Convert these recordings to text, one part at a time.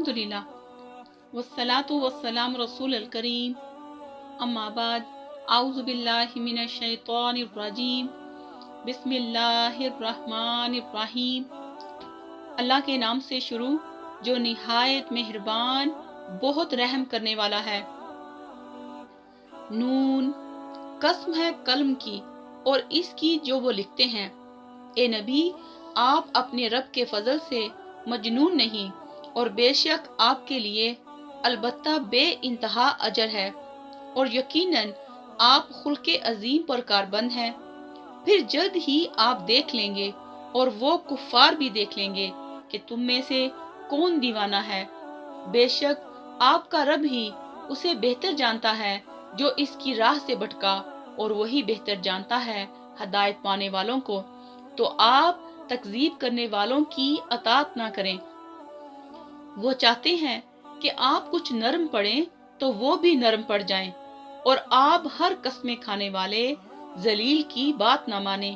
अल्हम्दुलिल्लाह वस्सलातु वस्सलाम रसूल अल करीम अम्मा बाद आऊज़ु बिल्लाहि मिनश शैतानिर रजीम बिस्मिल्लाहिर रहमानिर रहीम। अल्लाह के नाम से शुरू जो निहायत मेहरबान बहुत रहम करने वाला है। नून, कसम है कलम की और इसकी जो वो लिखते हैं। ए नबी, आप अपने रब के फजल से मजनून नहीं और बेशक आपके लिए अलबत्ता बे इंतहा अजर है और यकीनन आप खुल्के अजीम पर कारबंद हैं। फिर जल्द ही आप देख लेंगे और वो कुफ्फार भी देख लेंगे कि तुम में से कौन दीवाना है। बेशक आपका रब ही उसे बेहतर जानता है जो इसकी राह से भटका, और वही बेहतर जानता है हदायत पाने वालों को। तो आप तकजीब करने वालों की अतात ना करें। वो चाहते हैं कि आप कुछ नरम पड़ें तो वो भी नरम पड़ जाएं, और आप हर कस्में खाने वाले जलील की बात ना माने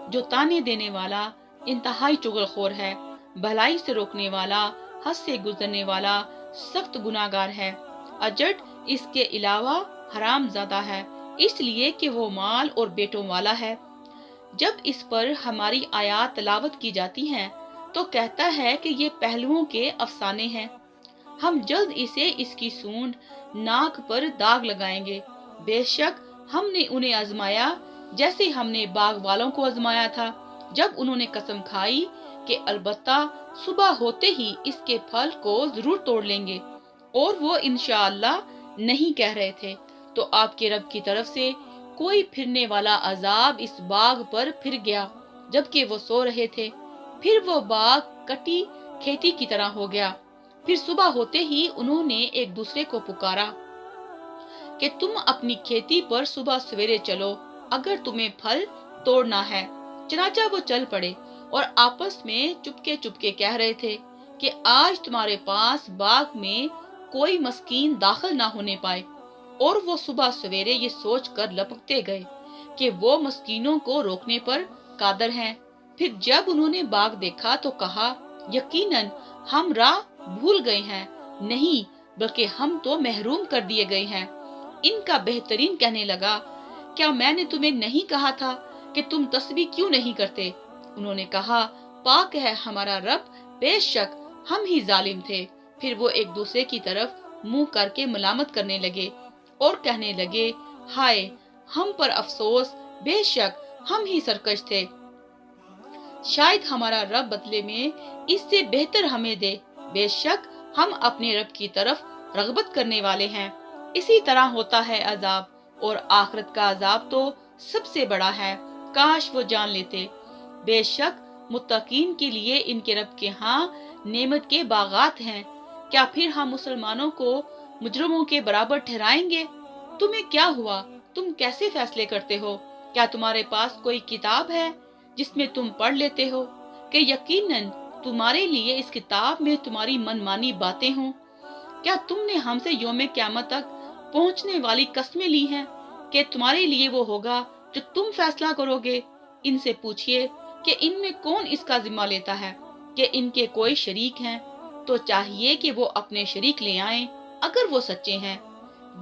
जो ताने देने वाला इंतहाई चुगलखोर है, भलाई से रोकने वाला, हद से गुजरने वाला, सख्त गुनाहगार है। अजट इसके अलावा हराम ज्यादा है, इसलिए कि वो माल और बेटों वाला है। जब इस पर हमारी आयात तलावत की जाती हैं तो कहता है कि ये पहलुओं के अफसाने हैं। हम जल्द इसे इसकी सूंड नाक पर दाग लगाएंगे। बेशक हमने उन्हें आजमाया जैसे हमने बाग वालों को आजमाया था, जब उन्होंने कसम खाई कि अलबत्ता सुबह होते ही इसके फल को जरूर तोड़ लेंगे, और वो इंशाअल्लाह नहीं कह रहे थे। तो आपके रब की तरफ से कोई फिरने वाला अजाब इस बाग पर फिर गया जबकि वो सो रहे थे। फिर वो बाग कटी खेती की तरह हो गया। फिर सुबह होते ही उन्होंने एक दूसरे को पुकारा कि तुम अपनी खेती पर सुबह सवेरे चलो अगर तुम्हें फल तोड़ना है। चनाचा वो चल पड़े और आपस में चुपके चुपके कह रहे थे कि आज तुम्हारे पास बाग में कोई मस्कीन दाखिल ना होने पाए। और वो सुबह सवेरे ये सोचकर लपकते गए कि वो मस्कीनों को रोकने पर कादर हैं। फिर जब उन्होंने बाग देखा तो कहा, यकीनन हम राह भूल गए हैं, नहीं बल्कि हम तो महरूम कर दिए गए हैं। इनका बेहतरीन कहने लगा, क्या मैंने तुम्हें नहीं कहा था कि तुम तस्बीह क्यों नहीं करते? उन्होंने कहा, पाक है हमारा रब, बेशक हम ही जालिम थे। फिर वो एक दूसरे की तरफ मुंह करके मलामत करने लगे और कहने लगे, हाय हम पर अफसोस, बेशक हम ही सरकश थे। शायद हमारा रब बदले में इससे बेहतर हमें दे। बेशक हम अपने रब की तरफ रगबत करने वाले हैं। इसी तरह होता है अजाब, और आखिरत का अजाब तो सबसे बड़ा है। काश वो जान लेते। बेशक मुत्तकीन के लिए इनके रब के यहाँ नेमत के बागात हैं। क्या फिर हम मुसलमानों को मुजरमों के बराबर ठहराएंगे? तुम्हें क्या हुआ? तुम कैसे फैसले करते हो? क्या तुम्हारे पास कोई किताब है जिसमें तुम पढ़ लेते हो कि यकीनन तुम्हारे लिए इस किताब में तुम्हारी मनमानी बातें हों? क्या तुमने हमसे यौम क़यामत तक पहुंचने वाली कस्में ली हैं कि तुम्हारे लिए वो होगा जो तुम फैसला करोगे? इनसे पूछिए कि इनमें कौन इसका जिम्मा लेता है कि इनके कोई शरीक हैं, तो चाहिए कि वो अपने शरीक ले आएं अगर वो सच्चे हैं।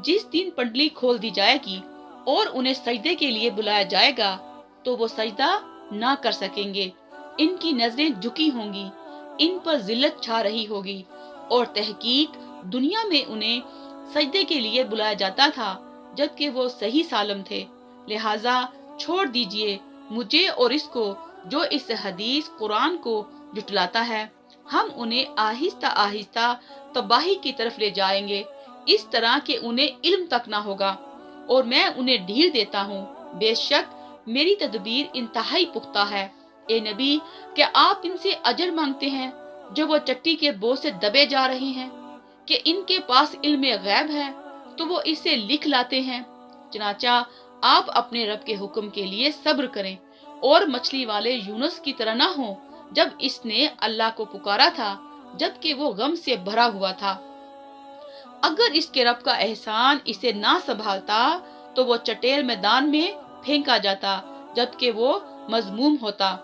जिस दिन पंडली खोल दी जाएगी और उन्हें सजदे के लिए बुलाया जाएगा तो वो सजदा ना कर सकेंगे। इनकी नजरें झुकी होंगी, इन पर जिल्लत छा रही होगी, और तहकीक दुनिया में उन्हें सजदे के लिए बुलाया जाता था जबकि वो सही सालम थे। लिहाजा छोड़ दीजिए मुझे और इसको जो इस हदीस कुरान को जुटलाता है। हम उन्हें आहिस्ता आहिस्ता तबाही की तरफ ले जाएंगे, इस तरह के उन्हें इल्म तक ना होगा, और मैं उन्हें ढील देता हूँ। बेशक मेरी तदबीर इंतहाई पुख्ता है। ए नबी, क्या आप इनसे अजर मांगते हैं जो वो चट्टी के बोझ से दबे जा रहे हैं? कि इनके पास इल्म गैब है तो वो इसे लिख लाते हैं। चनाचा आप अपने रब के हुक्म के लिए सब्र करें और मछली वाले यूनुस की तरह ना हो जब इसने अल्लाह को पुकारा था जबकि वो गम से भरा हुआ था। अगर इसके रब का एहसान इसे ना संभालता तो वो चटेल मैदान में फेंका जाता जबकि वो मजमूम होता।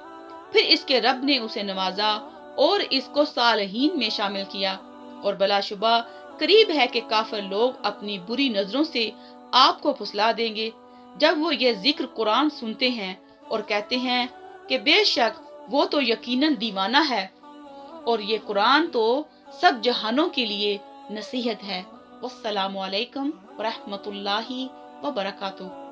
फिर इसके रब ने उसे नवाजा और इसको सालहीन में शामिल किया। اور بلا شبہ قریب ہے کہ کافر لوگ اپنی بری نظروں سے آپ کو پھسلا دیں گے جب وہ یہ ذکر قرآن سنتے ہیں اور کہتے ہیں کہ بے شک وہ تو یقیناً دیوانہ ہے، اور یہ قرآن تو سب جہانوں کے لیے نصیحت ہے۔ والسلام علیکم ورحمۃ اللہ وبرکاتہ۔